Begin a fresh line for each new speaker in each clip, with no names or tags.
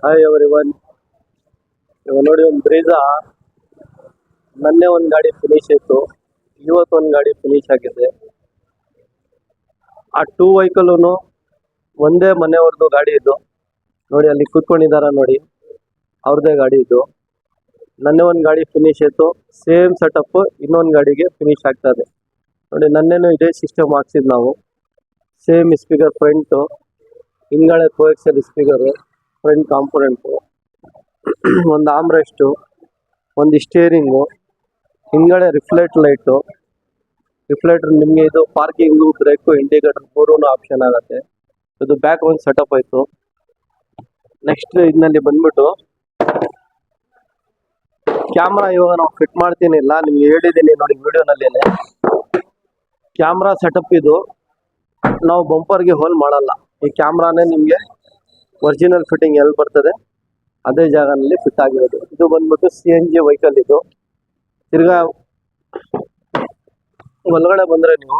Hi everyone. ಇವಾಗ ನೋಡಿ, ಒಂದು ಬ್ರೀಜಾ ನನ್ನೇ ಒಂದು ಗಾಡಿ ಫಿನಿಶ್ ಇತ್ತು, ಇವತ್ತೊಂದು ಗಾಡಿ ಫಿನಿಶ್ ಆಗಿದೆ. ಆ ಟೂ ವೆಹಿಕಲ್ನು ಒಂದೇ ಮನೆಯವ್ರದ್ದು ಗಾಡಿ ಇದ್ದು. ನೋಡಿ ಅಲ್ಲಿ ಕೂತ್ಕೊಂಡಿದ್ದಾರ ನೋಡಿ, ಅವ್ರದ್ದೇ ಗಾಡಿ ಇದ್ದು. ನನ್ನೇ ಒಂದು ಗಾಡಿ ಫಿನಿಶ್ ಇತ್ತು, ಸೇಮ್ ಸೆಟಪ್ ಇನ್ನೊಂದು ಗಾಡಿಗೆ ಫಿನಿಶ್ ಆಗ್ತದೆ. ನೋಡಿ ನನ್ನೇನು ಇದೇ ಸಿಸ್ಟಮ್ ಹಾಕ್ಸಿದ್ ನಾವು. ಸೇಮ್ ಸ್ಪೀಕರ್ ಫ್ರಂಟು, ಹಿಂದ್ಗಡೆ ಕೋಎಕ್ಸೆಲ್ ಸ್ಪೀಕರು, ಫ್ರಂಟ್ ಕಾಂಪೊನೆಂಟು, ಒಂದು ಆಮ್ರೆಸ್ಟು, ಒಂದು ಸ್ಟೇರಿಂಗು, ಹಿಂದ್ಗಡೆ ರಿಫ್ಲೆಕ್ಟರ್ ನಿಮಗೆ ಇದು ಪಾರ್ಕಿಂಗು, ಬ್ರೇಕು, ಇಂಡಿಕೇಟರ್ ಮೂರೂ ಆಪ್ಷನ್ ಆಗುತ್ತೆ. ಇದು ಬ್ಯಾಕ್ ಒಂದು ಸೆಟಪ್ ಆಯಿತು. ನೆಕ್ಸ್ಟ್ ಇದರಲ್ಲಿ ಬಂದ್ಬಿಟ್ಟು ಕ್ಯಾಮ್ರಾ ಇವಾಗ ನಾವು ಫಿಟ್ ಮಾಡ್ತೀನಿಲ್ಲ, ನಿಮ್ಗೆ ಹೇಳಿದ್ದೀನಿ ನೋಡಿ ವಿಡಿಯೋನಲ್ಲೇನೆ. ಕ್ಯಾಮ್ರಾ ಸೆಟಪ್ ಇದು ನಾವು ಬಂಪರ್ಗೆ ಹೋಲ್ ಮಾಡಲ್ಲ. ಈ ಕ್ಯಾಮ್ರಾನೇ ನಿಮಗೆ ಒರಿಜಿನಲ್ ಫಿಟ್ಟಿಂಗ್ ಎಲ್ಲಿ ಬರ್ತದೆ ಅದೇ ಜಾಗನಲ್ಲಿ ಫಿಟ್ ಆಗಿರೋದು. ಇದು ಬಂದ್ಬಿಟ್ಟು CNG ವೆಹಿಕಲ್. ಇದು ತಿರ್ಗಾ ಒಳಗಡೆ ಬಂದರೆ ನೀವು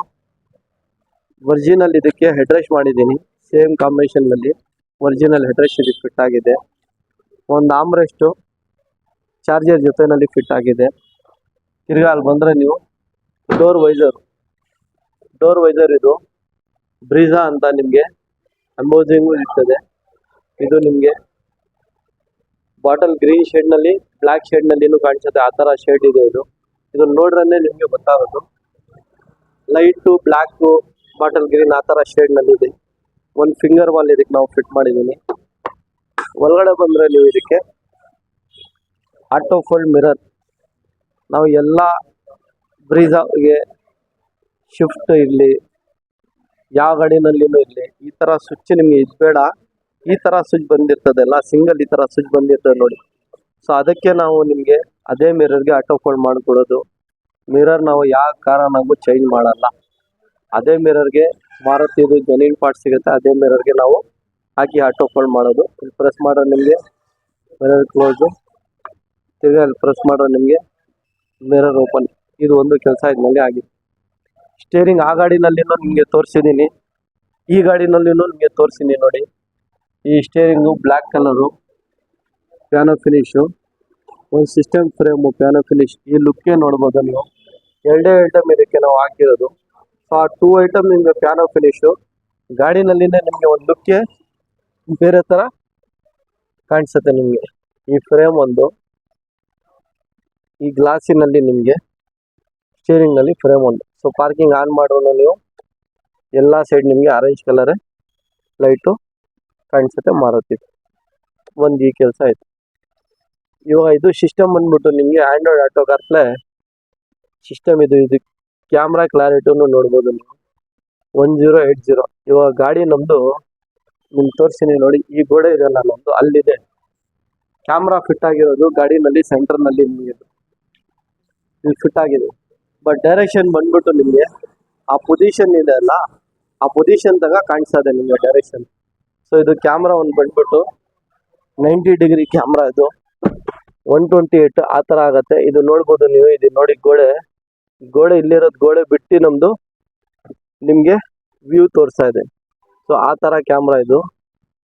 ಒರಿಜಿನಲ್ ಇದಕ್ಕೆ ಹೆಡ್ರೆಸ್ಟ್ ಮಾಡಿದ್ದೀನಿ, ಸೇಮ್ ಕಾಂಬಿನೇಷನ್ನಲ್ಲಿ ಒರಿಜಿನಲ್ ಹೆಡ್ರೆಸ್ಟ್ ಇದಕ್ಕೆ ಫಿಟ್ ಆಗಿದೆ. ಒಂದು ಆಮ್ರೆಸ್ಟು ಚಾರ್ಜರ್ ಜೊತೆಯಲ್ಲಿ ಫಿಟ್ ಆಗಿದೆ. ತಿರ್ಗಾ ಅಲ್ಲಿ ಬಂದರೆ ನೀವು ಡೋರ್ ವೈಸರ್ ಇದು ಬ್ರೀಜಾ ಅಂತ ನಿಮಗೆ ಅಮೋಜಿಂಗು ಇರ್ತದೆ. ಇದು ನಿಮಗೆ ಬಾಟಲ್ ಗ್ರೀನ್ ಶೇಡ್ನಲ್ಲಿ, ಬ್ಲ್ಯಾಕ್ ಶೇಡ್ನಲ್ಲಿನೂ ಕಾಣಿಸುತ್ತೆ, ಆ ಥರ ಶೇಡ್ ಇದೆ. ಇದು ನೋಡ್ರೇ ನಿಮಗೆ ಗೊತ್ತಾಗೋದು. ಲೈಟು ಬ್ಲ್ಯಾಕು, ಬಾಟಲ್ ಗ್ರೀನ್ ಆ ಥರ ಶೇಡ್ನಲ್ಲಿದೆ. ಒಂದು ಫಿಂಗರ್ ವಾಲ್ ಇದಕ್ಕೆ ನಾವು ಫಿಟ್ ಮಾಡಿದ್ದೀನಿ. ಒಳಗಡೆ ಬಂದರೆ ನೀವು ಇದಕ್ಕೆ ಆಟೋ ಫೋಲ್ಡ್ ಮಿರರ್, ನಾವು ಎಲ್ಲ ಬ್ರೀಜಾಗೆ ಶಿಫ್ಟ್ ಇರಲಿ, ಯಾವ ಗಾಡಿನಲ್ಲಿನೂ ಇರಲಿ, ಈ ಥರ ಸ್ವಿಚ್ ನಿಮಗೆ ಇದು ಬೇಡ. ಈ ಥರ ಸ್ವಿಚ್ ಬಂದಿರ್ತದಲ್ಲ, ಸಿಂಗಲ್ ಈ ಥರ ಸ್ವಿಚ್ ಬಂದಿರ್ತದೆ ನೋಡಿ. ಸೊ ಅದಕ್ಕೆ ನಾವು ನಿಮಗೆ ಅದೇ ಮಿರರ್ಗೆ ಆಟೋ ಫೋಲ್ಡ್ ಮಾಡಿಕೊಡೋದು. ಮಿರರ್ ನಾವು ಯಾವ ಕಾರಣಕ್ಕೂ ಚೇಂಜ್ ಮಾಡಲ್ಲ. ಅದೇ ಮಿರರ್ಗೆ ಮಾರುತಿದು ಜೆನ್ಯೂನ್ ಪಾರ್ಟ್ ಸಿಗುತ್ತೆ, ಅದೇ ಮಿರರ್ಗೆ ನಾವು ಹಾಕಿ ಆಟೋ ಫೋಲ್ಡ್ ಮಾಡೋದು. ಇಲ್ಲಿ ಪ್ರೆಸ್ ಮಾಡೋ ನಿಮಗೆ ಮಿರರ್ ಕ್ಲೋಸು, ತಿರ್ಗಿ ಅಲ್ಲಿ ಪ್ರೆಸ್ ಮಾಡೋ ನಿಮಗೆ ಮಿರರ್ ಓಪನ್. ಇದು ಒಂದು ಕೆಲಸ ಇದ್ಮೇಲೆ ಆಗಿದೆ. ಸ್ಟೇರಿಂಗ್ ಆ ಗಾಡಿನಲ್ಲಿನೂ ನಿಮಗೆ ತೋರಿಸಿದ್ದೀನಿ, ಈ ಗಾಡಿನಲ್ಲಿನೂ ನಿಮಗೆ ತೋರಿಸಿದ್ದೀನಿ ನೋಡಿ. ಈ ಸ್ಟೇರಿಂಗು ಬ್ಲ್ಯಾಕ್ ಕಲರು, ಪ್ಯಾನೋ ಫಿನಿಶು, ಒಂದು ಸಿಸ್ಟಮ್ ಫ್ರೇಮು ಪ್ಯಾನೋ ಫಿನಿಶ್. ಈ ಲುಕ್ಕೇ ನೋಡ್ಬೋದು ನೀವು. ಎರಡೇ ಐಟಮ್ ಇದಕ್ಕೆ ನಾವು ಹಾಕಿರೋದು. ಸೊ ಆ 2 ಐಟಮ್ ನಿಮಗೆ ಪ್ಯಾನೋ ಫಿನಿಶು ಗಾಡಿನಲ್ಲಿನೇ ನಿಮಗೆ ಒಂದು ಲುಕ್ಕೆ ಬೇರೆ ಥರ ಕಾಣಿಸುತ್ತೆ ನಿಮಗೆ. ಈ ಫ್ರೇಮ್ ಒಂದು, ಈ ಗ್ಲಾಸಿನಲ್ಲಿ ನಿಮಗೆ ಸ್ಟೇರಿಂಗ್ನಲ್ಲಿ ಫ್ರೇಮ್ ಒಂದು. ಸೊ ಪಾರ್ಕಿಂಗ್ ಆನ್ ಮಾಡೋನು ನೀವು ಎಲ್ಲ ಸೈಡ್ ನಿಮಗೆ ಆರೆಂಜ್ ಕಲರೇ ಲೈಟು ಕಾಣಿಸುತ್ತೆ ಮಾರುತಿ. ಒಂದು ಈ ಕೆಲಸ ಆಯಿತು. ಇವಾಗ ಇದು ಸಿಸ್ಟಮ್ ಬಂದ್ಬಿಟ್ಟು ನಿಮಗೆ ಆಂಡ್ರಾಯ್ಡ್ ಆಟೋ ಕಾರ್ಪ್ಲೇ ಸಿಸ್ಟಮ್. ಇದು ಕ್ಯಾಮ್ರಾ ಕ್ಲಾರಿಟಿನೂ ನೋಡ್ಬೋದು ನೀವು, 1080. ಇವಾಗ ಗಾಡಿ ನಮ್ಮದು ನಿಮ್ಗೆ ತೋರಿಸ್ತೀನಿ ನೋಡಿ. ಈ ಗೋಡೆ ಇದೆಲ್ಲ ನಮ್ಮದು, ಅಲ್ಲಿದೆ ಕ್ಯಾಮ್ರಾ ಫಿಟ್ ಆಗಿರೋದು ಗಾಡಿನಲ್ಲಿ. ಸೆಂಟರ್ನಲ್ಲಿ ನಿಮಗೆ ಇಲ್ಲಿ ಫಿಟ್ ಆಗಿದೆ. ಬಟ್ ಡೈರೆಕ್ಷನ್ ಬಂದ್ಬಿಟ್ಟು ನಿಮಗೆ ಆ ಪೊಸಿಷನ್ ಇದೆ ಅಲ್ಲ, ಆ ಪೊಸಿಷನ್ ತಗ ಕಾಣಿಸ್ತದೆ ನಿಮಗೆ ಡೈರೆಕ್ಷನ್. ಸೊ ಇದು ಕ್ಯಾಮ್ರಾ ಒಂದು ಬಂದ್ಬಿಟ್ಟು 90 ಡಿಗ್ರಿ ಕ್ಯಾಮ್ರಾ. ಇದು 128 ಆ ಥರ ಆಗುತ್ತೆ. ಇದು ನೋಡ್ಬೋದು ನೀವು. ಇದು ನೋಡಿ ಗೋಡೆ ಇಲ್ಲಿರೋದು, ಗೋಡೆ ಬಿಟ್ಟು ನಮ್ಮದು ನಿಮಗೆ ವ್ಯೂ ತೋರಿಸ್ತಾ ಇದೆ. ಸೊ ಆ ಥರ ಕ್ಯಾಮ್ರಾ ಇದು.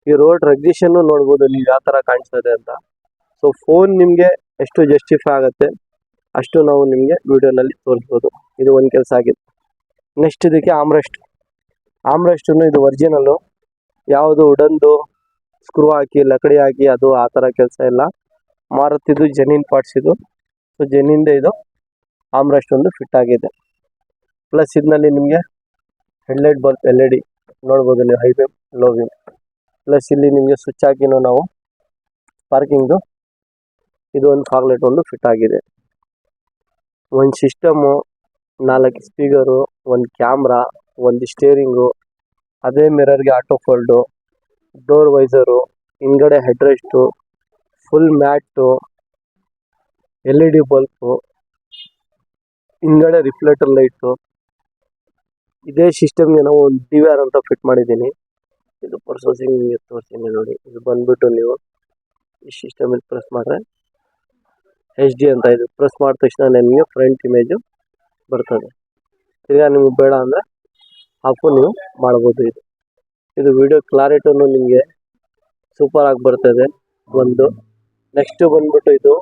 ಈ ರೋಡ್ ರೆಗ್ಯುಲೇಷನ್ನು ನೋಡ್ಬೋದು ನೀವು ಯಾವ ಥರ ಕಾಣಿಸ್ತಾ ಇದೆ ಅಂತ. ಸೊ ಫೋನ್ ನಿಮಗೆ ಎಷ್ಟು ಜಸ್ಟಿಫೈ ಆಗುತ್ತೆ ಅಷ್ಟು ನಾವು ನಿಮಗೆ ವಿಡಿಯೋನಲ್ಲಿ ತೋರಿಸ್ಬೋದು. ಇದು ಒಂದು ಕೆಲಸ ಆಗಿದೆ. ನೆಕ್ಸ್ಟ್ ಇದಕ್ಕೆ ಆಮ್ರೆಸ್ಟನ್ನು ಇದು ಒರಿಜಿನಲ್ಲು, ಯಾವುದು ವುಡನ್ದು ಸ್ಕ್ರೂ ಹಾಕಿ ಲಕಡಿ ಹಾಕಿ ಅದು ಆ ಥರ ಕೆಲಸ ಇಲ್ಲ. ಮಾರುತಿದು ಜೆನ್ಯೂನ್ ಪಾರ್ಟ್ಸ್ ಇದು. ಸೊ ಜೆನ್ಯೂನ್ದೇ ಇದು ಆಮ್ರೆಸ್ಟ್ ಒಂದು ಫಿಟ್ ಆಗಿದೆ. ಪ್ಲಸ್ ಇದರಲ್ಲಿ ನಿಮಗೆ ಹೆಡ್ಲೈಟ್ ಬಲ್ಬ್ LED ನೋಡ್ಬೋದು ನೀವು, high beam low beam. Plus ಇಲ್ಲಿ ನಿಮಗೆ ಸ್ವಿಚ್ ಹಾಕಿನೂ ನಾವು ಪಾರ್ಕಿಂಗ್ದು ಇದು ಒಂದು ಫಾಗ್ಲೈಟ್ ಒಂದು ಫಿಟ್ ಆಗಿದೆ. ಒಂದು ಸಿಸ್ಟಮು, 4 ಸ್ಪೀಕರು, ಒಂದು ಕ್ಯಾಮ್ರಾ, ಒಂದು ಸ್ಟೇರಿಂಗು, ಅದೇ ಮಿರರ್ಗೆ ಆಟೋ ಫೋಲ್ಡು, ಡೋರ್ ವೈಸರು, ಹಿಂದ್ಗಡೆ ಹೆಡ್ರೆಸ್ಟು, ಫುಲ್ ಮ್ಯಾಟು, LED ಬಲ್ಪು, ಹಿಂದ್ಗಡೆ ರಿಫ್ಲೆಕ್ಟರ್ ಲೈಟು. ಇದೇ ಸಿಸ್ಟಮ್ಗೆ ನಾವು ಒಂದು DVR ಅಂತ ಫಿಟ್ ಮಾಡಿದ್ದೀನಿ. ಇದು ಪ್ರೊಸೆಸಿಂಗ್ ನಿಮಗೆ ತೋರಿಸ್ತೀನಿ ನೋಡಿ. ಇದು ಬಂದ್ಬಿಟ್ಟು ನೀವು ಈ ಸಿಸ್ಟಮಲ್ಲಿ ಪ್ರೆಸ್ ಮಾಡಿದ್ರೆ HD ಅಂತ ಇದು ಪ್ರೆಸ್ ಮಾಡಿದ ತಕ್ಷಣ ನಿಮಗೆ ಫ್ರಂಟ್ ಇಮೇಜು ಬರ್ತದೆ. ಈಗ ನಿಮಗೆ ಬೇಡ ಅಂದರೆ ಆಫು ನೀವು ಮಾಡ್ಬೋದು. ಇದು ವಿಡಿಯೋ ಕ್ಲಾರಿಟಿನೂ ನಿಮಗೆ ಸೂಪರ್ ಆಗಿ ಬರ್ತದೆ. ಒಂದು. ನೆಕ್ಸ್ಟ್ ಬಂದ್ಬಿಟ್ಟು ಇದು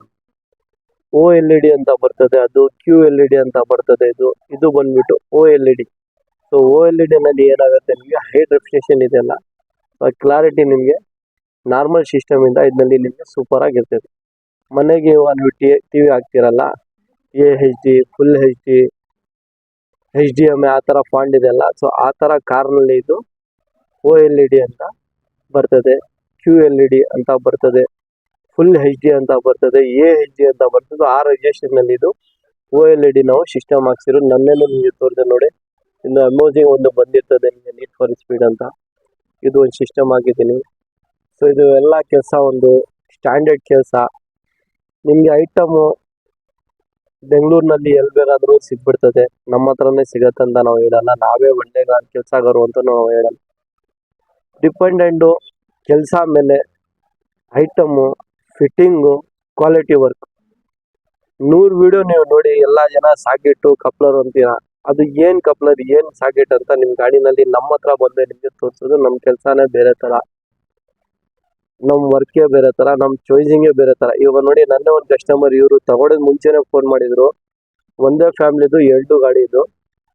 OLED ಅಂತ ಬರ್ತದೆ, ಅದು QLED ಅಂತ ಬರ್ತದೆ. ಇದು ಬಂದ್ಬಿಟ್ಟು OLED. ಸೊ OLED ನಲ್ಲಿ ಏನಾಗುತ್ತೆ, ನಿಮಗೆ ಹೈ ಡೆಫಿನೇಷನ್ ಇದೆಲ್ಲ ಕ್ಲಾರಿಟಿ ನಿಮಗೆ ನಾರ್ಮಲ್ ಸಿಸ್ಟಮ್ ಇಂದ ಇದರಲ್ಲಿ ನಿಮಗೆ ಸೂಪರ್ ಆಗಿರ್ತದೆ. ಮನೆಗೆ ನೀವು ಟಿವಿ ಹಾಕ್ತಿರಲ್ಲ, HD, ಫುಲ್ HD, HDMI ಆ ಥರ ಫಾಂಟ್ ಇದೆಲ್ಲ. ಸೊ ಆ ಥರ ಕಾರ್ನಲ್ಲಿ ಇದು OLED ಅಂತ ಬರ್ತದೆ, QLED ಅಂತ ಬರ್ತದೆ, ಫುಲ್ HD ಅಂತ ಬರ್ತದೆ, HD ಅಂತ ಬರ್ತದೆ. ಆ ರಿಜಿಸ್ಟ್ರೇಷನ್ ನಲ್ಲಿ ಇದು OLED ನಾವು ಸಿಸ್ಟಮ್ ಹಾಕ್ಸಿರೋ. ನನ್ನೇನು ನಿಮಗೆ ತೋರಿದೆ ನೋಡಿ. ಇನ್ನು ಅಮೋಜಿಂಗ್ ಒಂದು ಬಂದಿರ್ತದೆ ನಿಮಗೆ, ನೀಡ್ ಫಾರ್ ಸ್ಪೀಡ್ ಅಂತ. ಇದು ಒಂದು ಸಿಸ್ಟಮ್ ಹಾಕಿದ್ದೀನಿ. ಸೊ ಇದು ಎಲ್ಲ ಕೆಲಸ ಒಂದು ಸ್ಟ್ಯಾಂಡರ್ಡ್ ಕೆಲಸ. ನಿಮಗೆ ಐಟಮು ಬೆಂಗಳೂರಿನಲ್ಲಿ ಎಲ್ಲಿ ಬೇಕಾದರೂ ಸಿಗ್ಬಿಡ್ತದೆ, ನಮ್ಮ ಹತ್ರನೇ ಸಿಗತ್ತಂತ ನಾವು ಹೇಳಲ್ಲ. ನಾವೇ ಒಳ್ಳೆಗಾರ ಕೆಲಸಗಾರು ಅಂತ ನಾವು ಹೇಳಲ್ಲ. ಡಿಪೆಂಡೆಂಟು ಕೆಲಸ ಮೇಲೆ, item, fitting, quality work. 100 video ನೀವು ನೋಡಿ ಎಲ್ಲ ಜನ ಸಾಕೆಟು ಕಪ್ಲರ್ ಅಂತೀರ. ಅದು ಏನು ಕಪ್ಲರ್, ಏನು ಸಾಕೆಟ್ ಅಂತ ನಿಮ್ಮ ಗಾಡಿನಲ್ಲಿ ನಮ್ಮ ಹತ್ರ ಬಂದರೆ ನಿಮಗೆ ತೋರಿಸೋದು. ನಮ್ಮ ಕೆಲಸನೇ ಬೇರೆ ಥರ, ನಮ್ಮ ವರ್ಕೇ ಬೇರೆ ಥರ, ನಮ್ಮ ಚಾಯ್ಸಿಂಗೇ ಬೇರೆ ಥರ. ಇವಾಗ ನೋಡಿ, ನನ್ನೇ ಒಂದು ಕಸ್ಟಮರ್, ಇವರು ತಗೊಳ್ಳೋದು ಮುಂಚೆನೇ ಫೋನ್ ಮಾಡಿದರು. ಒಂದೇ ಫ್ಯಾಮ್ಲಿದು 2 ಗಾಡಿ ಇದು.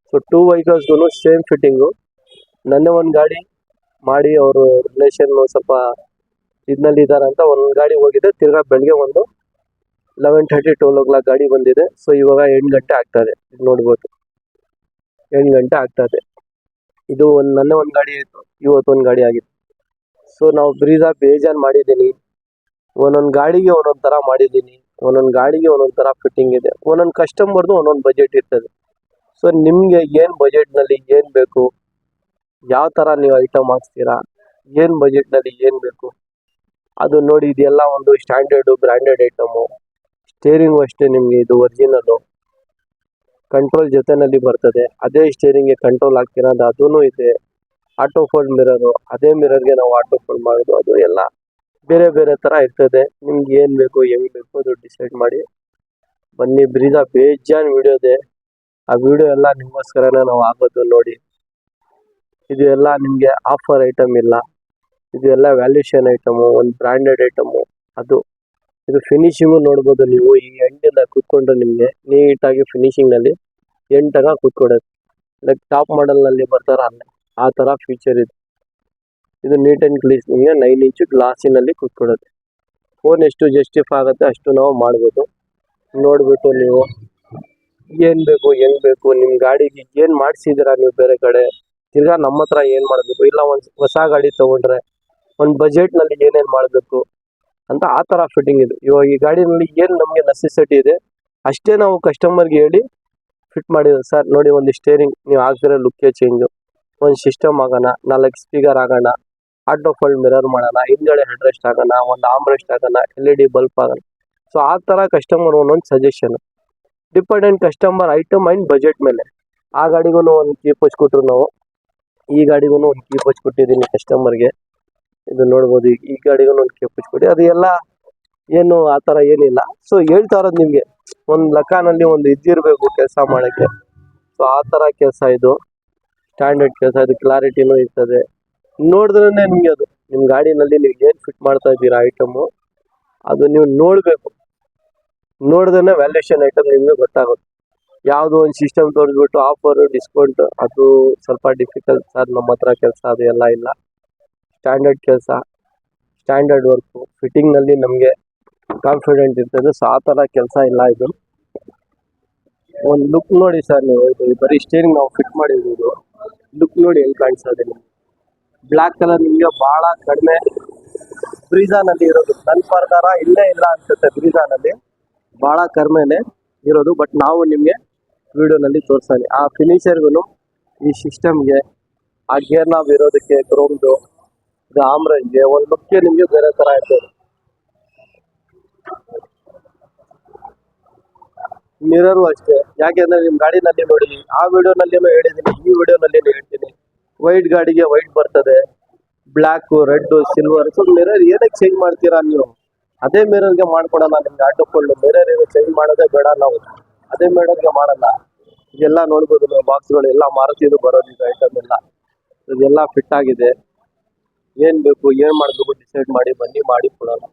ಸೊ 2 ವೆಹಿಕಲ್ಸ್ಗೂ ಸೇಮ್ ಫಿಟ್ಟಿಂಗು. ನನ್ನೇ ಒಂದು ಗಾಡಿ ಮಾಡಿ ಅವರು ರಿಲೇಷನ್ ಸ್ವಲ್ಪ ಇದರಲ್ಲಿ ಇದ್ದಾರೆ ಅಂತ ಒಂದು ಗಾಡಿ ಹೋಗಿದೆ. ತಿರ್ಗಾ ಬೆಳಗ್ಗೆ ಒಂದು 11:30 12 o'clock ಗಾಡಿ ಬಂದಿದೆ. ಸೊ ಇವಾಗ 8 ಗಂಟೆ ಆಗ್ತದೆ, ನೋಡ್ಬೋದು 8 ಗಂಟೆ ಆಗ್ತದೆ. ಇದು ನನ್ನೇ ಒಂದು ಗಾಡಿ ಆಯಿತು, ಇವತ್ತೊಂದು ಗಾಡಿ ಆಗಿತ್ತು. ಸೊ ನಾವು ಬ್ರೀಜಾ ಬೇಜಾನ್ ಮಾಡಿದ್ದೀನಿ. ಒಂದೊಂದು ಗಾಡಿಗೆ ಒಂದೊಂದು ಥರ ಮಾಡಿದ್ದೀನಿ, ಒಂದೊಂದು ಗಾಡಿಗೆ ಒಂದೊಂದು ಥರ ಫಿಟ್ಟಿಂಗ್ ಇದೆ. ಒಂದೊಂದು ಕಸ್ಟಮರ್ದು ಒಂದೊಂದು ಬಜೆಟ್ ಇರ್ತದೆ. ಸೊ ನಿಮಗೆ ಏನು ಬಜೆಟ್ನಲ್ಲಿ ಏನು ಬೇಕು, ಯಾವ ಥರ ನೀವು ಐಟಮ್ ಹಾಕ್ಸ್ತೀರಾ, ಏನು ಬಜೆಟ್ನಲ್ಲಿ ಏನು ಬೇಕು ಅದು ನೋಡಿ. ಇದೆಲ್ಲ ಒಂದು ಸ್ಟ್ಯಾಂಡರ್ಡು ಬ್ರ್ಯಾಂಡೆಡ್ ಐಟಮು. ಸ್ಟೇರಿಂಗು ಅಷ್ಟೇ, ನಿಮಗೆ ಇದು ಒರಿಜಿನಲ್ಲು. ಕಂಟ್ರೋಲ್ ಜೊತೆಯಲ್ಲಿ ಬರ್ತದೆ, ಅದೇ ಸ್ಟೇರಿಂಗ್ಗೆ ಕಂಟ್ರೋಲ್ ಹಾಕ್ತಿರೋದು ಅದೂ ಇದೆ. ಆಟೋ ಫೋಲ್ಡ್ ಮಿರರು, ಅದೇ ಮಿರರ್ಗೆ ನಾವು ಆಟೋ ಫೋಲ್ಡ್ ಮಾಡೋದು. ಅದು ಎಲ್ಲ ಬೇರೆ ಬೇರೆ ಥರ ಇರ್ತದೆ. ನಿಮ್ಗೆ ಏನು ಬೇಕು, ಹೆಂಗೆ ಬೇಕು ಅದು ಡಿಸೈಡ್ ಮಾಡಿ ಬನ್ನಿ. ಬ್ರೀಜಾ ಬೇಜಾನ್ ವಿಡಿಯೋ ಇದೆ, ಆ ವಿಡಿಯೋ ಎಲ್ಲ ನಿಮಗೋಸ್ಕರನೇ ನಾವು ಆಗೋದು ನೋಡಿ. ಇದು ಎಲ್ಲ ನಿಮಗೆ ಆಫರ್ ಐಟಮ್ ಇಲ್ಲ, ಇದು ಎಲ್ಲ ವ್ಯಾಲ್ಯೂಷನ್ ಐಟಮು, ಒಂದು ಬ್ರ್ಯಾಂಡೆಡ್ ಐಟಮು. ಅದು ಇದು ಫಿನಿಶಿಂಗು ನೋಡ್ಬೋದು ನೀವು. ಈ ಎಂಡೆಲ್ಲ ಕೂತ್ಕೊಂಡ್ರೆ ನಿಮಗೆ ನೀಟಾಗಿ ಫಿನಿಶಿಂಗ್ನಲ್ಲಿ ಎಂಟಾಗ ಕೂತ್ಕೊಡೋದು. ಲೈಕ್ ಟಾಪ್ ಮಾಡಲ್ನಲ್ಲಿ ಬರ್ತಾರಲ್ಲ ಆ ಥರ ಫೀಚರ್ ಇದೆ. ಇದು ನೀಟ್ ಆ್ಯಂಡ್ ಕ್ಲೀನ್ ನಿಮಗೆ 9 ಇಂಚು ಗ್ಲಾಸಿನಲ್ಲಿ ಕೂತ್ಕೊಡೋದು. ಫೋನ್ ಎಷ್ಟು ಜಸ್ಟಿಫೈ ಆಗುತ್ತೆ ಅಷ್ಟು ನಾವು ಮಾಡ್ಬೋದು. ನೋಡಿಬಿಟ್ಟು ನೀವು ಏನು ಬೇಕು, ಹೆಂಗೆ ಬೇಕು, ನಿಮ್ಮ ಗಾಡಿಗೆ ಏನು ಮಾಡಿಸಿದ್ದೀರಾ ನೀವು ಬೇರೆ ಕಡೆ, ತಿರ್ಗಾ ನಮ್ಮ ಹತ್ರ ಏನು ಮಾಡಬೇಕು, ಇಲ್ಲ ಒಂದು ಹೊಸ ಗಾಡಿ ತೊಗೊಂಡ್ರೆ ಒಂದು ಬಜೆಟ್ನಲ್ಲಿ ಏನೇನು ಮಾಡಬೇಕು ಅಂತ ಆ ಥರ ಫಿಟ್ಟಿಂಗ್ ಇದೆ. ಇವಾಗ ಈ ಗಾಡಿನಲ್ಲಿ ಏನು ನಮಗೆ ನೆಸೆಸಿಟಿ ಇದೆ ಅಷ್ಟೇ ನಾವು ಕಸ್ಟಮರ್ಗೆ ಹೇಳಿ ಫಿಟ್ ಮಾಡಿದ್ರು. ಸರ್ ನೋಡಿ, ಒಂದು ಸ್ಟೇರಿಂಗ್ ನೀವು ಹಾಕಿದ್ರೆ ಲುಕ್ಕೇ ಚೇಂಜು, ಒಂದು ಸಿಸ್ಟಮ್ ಆಗೋಣ, 4 ಸ್ಪೀಕರ್ ಆಗೋಣ, ಆಟೋ ಫೋಲ್ಡ್ ಮಿರರ್ ಮಾಡೋಣ, ಹಿಂದ್ಗಡೆ ಹೆಡ್ ರೆಸ್ಟ್ ಆಗೋಣ, ಒಂದು ಆರ್ಮ್ ರೆಸ್ಟ್ ಆಗೋಣ, LED ಬಲ್ಪ್ ಆಗೋಣ. ಸೊ ಆ ಥರ ಕಸ್ಟಮರ್ ಒಂದೊಂದು suggestion. Dependent customer item and budget ಮೇಲೆ. ಆ ಗಾಡಿಗೂ ಒಂದು ಕೀಪ್ ಹಚ್ಕೊಟ್ರು ನಾವು, ಈ ಗಾಡಿಗೂ ಒಂದು ಕೀಪ್ ಹಚ್ಕೊಟ್ಟಿದ್ದೀನಿ ಕಸ್ಟಮರ್ಗೆ. ಇದು ನೋಡ್ಬೋದು, ಈ ಗಾಡಿಗೂ ಒಂದು ಕೀಪ್ ಹಚ್ಕೊಟ್ಟು. ಅದು ಎಲ್ಲ ಏನು ಆ ಥರ ಏನಿಲ್ಲ. ಸೊ ಹೇಳ್ತಾ ಇರೋದು ನಿಮಗೆ ಒಂದು ಲೆಕ್ಕನಲ್ಲಿ ಒಂದು ಇದ್ದಿರಬೇಕು ಕೆಲಸ ಮಾಡೋಕ್ಕೆ. ಸೊ ಆ ಥರ ಕೆಲಸ ಇದು ಸ್ಟ್ಯಾಂಡರ್ಡ್ ಕೆಲಸ. ಇದು ಕ್ಲಾರಿಟಿನೂ ಇರ್ತದೆ. ನೋಡಿದ್ರೇ ನಿಮಗೆ ಅದು ನಿಮ್ಮ ಗಾಡಿನಲ್ಲಿ ನೀವು ಏನು ಫಿಟ್ ಮಾಡ್ತಾ ಇದ್ದೀರಾ ಐಟಮು ಅದು ನೀವು ನೋಡಬೇಕು. ನೋಡಿದ್ರೆ ವ್ಯಾಲ್ಯೂಷನ್ ಐಟಮ್ ನಿಮಗೆ ಗೊತ್ತಾಗುತ್ತೆ. ಯಾವುದೋ ಒಂದು ಸಿಸ್ಟಮ್ ತೋರಿಸ್ಬಿಟ್ಟು ಆಫರು ಡಿಸ್ಕೌಂಟ್ ಅದು ಸ್ವಲ್ಪ ಡಿಫಿಕಲ್ಟ್ ಸರ್, ನಮ್ಮ ಹತ್ರ ಕೆಲಸ ಅದು ಎಲ್ಲ ಇಲ್ಲ. ಸ್ಟ್ಯಾಂಡರ್ಡ್ ಕೆಲಸ, ಸ್ಟ್ಯಾಂಡರ್ಡ್ ವರ್ಕು, ಫಿಟ್ಟಿಂಗ್ನಲ್ಲಿ ನಮಗೆ ಕಾನ್ಫಿಡೆಂಟ್ ಇರ್ತದೆ. ಸೊ ಆ ಥರ ಕೆಲಸ ಇಲ್ಲ. ಇದು ಒಂದು ಲುಕ್ ನೋಡಿ ಸರ್ ನೀವು, ಇದು ಬರೀ ಸ್ಟೇರಿಂಗ್ ನಾವು ಫಿಟ್ ಮಾಡಿರೋದು ಲುಕ್ ನೋಡಿ ಹೆಂಗೆ ಕಾಣಿಸ್ತದೆ ನಿಮಗೆ. ಬ್ಲ್ಯಾಕ್ ಕಲರ್ ನಿಮಗೆ ಭಾಳ ಕಡಿಮೆ ಬ್ರೀಜಾನಲ್ಲಿ ಇರೋದು. ನನ್ನ ಪ್ರಕಾರ ಇಲ್ಲೇ ಇಲ್ಲ ಅನ್ಸುತ್ತೆ, ಬ್ರೀಜಾನಲ್ಲಿ ಭಾಳ ಕಡಿಮೆನೇ ಇರೋದು. ಬಟ್ ನಾವು ನಿಮಗೆ ವಿಡಿಯೋನಲ್ಲಿ ತೋರಿಸ್ತೀವಿ. ಆ ಫಿನಿಷರ್ಗೂ ಈ ಸಿಸ್ಟಮ್ಗೆ, ಆ ಗೇರ್ ನಾಬ್ ಇರೋದಕ್ಕೆ, ಕ್ರೋಮ್ದು, ಇದು ಆಮ್ರೇಜ್ಗೆ ಒಂದು ಲುಕ್ಕೆ ನಿಮಗೆ ಬೇರೆ ಥರ ಇರ್ತದೆ. ಮಿರರು ಅಷ್ಟೇ, ಯಾಕೆಂದರೆ ನಿಮ್ಮ ಗಾಡಿನಲ್ಲಿ ನೋಡಿ, ಆ ವಿಡಿಯೋನಲ್ಲಿನೂ ಹೇಳಿದ್ದೀನಿ, ಈ ವಿಡಿಯೋನಲ್ಲಿ ಹೇಳ್ತೀನಿ. ವೈಟ್ ಗಾಡಿಗೆ ವೈಟ್ ಬರ್ತದೆ, black, red, silver. So mirror ಏನಕ್ಕೆ ಚೇಂಜ್ ಮಾಡ್ತೀರಾ ನೀವು? ಅದೇ ಮಿರರ್ಗೆ ಮಾಡ್ಕೊಡೋಣ ನಿಮ್ಗೆ ಆಟೋ ಫೋಲ್ಡ್. ಮಿರರ್ ಏನು ಚೇಂಜ್ ಮಾಡೋದೇ ಬೇಡ ನಾವು, ಅದೇ ಮಿರರ್ಗೆ ಮಾಡೋಣ. ಇದೆಲ್ಲ ನೋಡ್ಬೋದು ನಾವು, ಬಾಕ್ಸ್ಗಳು ಎಲ್ಲ ಮಾರುತಿದು ಬರೋದು ಇದು ಐಟಮ್ ಎಲ್ಲ. ಇದೆಲ್ಲ ಫಿಟ್ ಆಗಿದೆ. ಏನು ಬೇಕು ಏನು ಮಾಡಬೇಕು ಡಿಸೈಡ್ ಮಾಡಿ ಬನ್ನಿ, ಮಾಡಿ ಕೊಡೋಣ.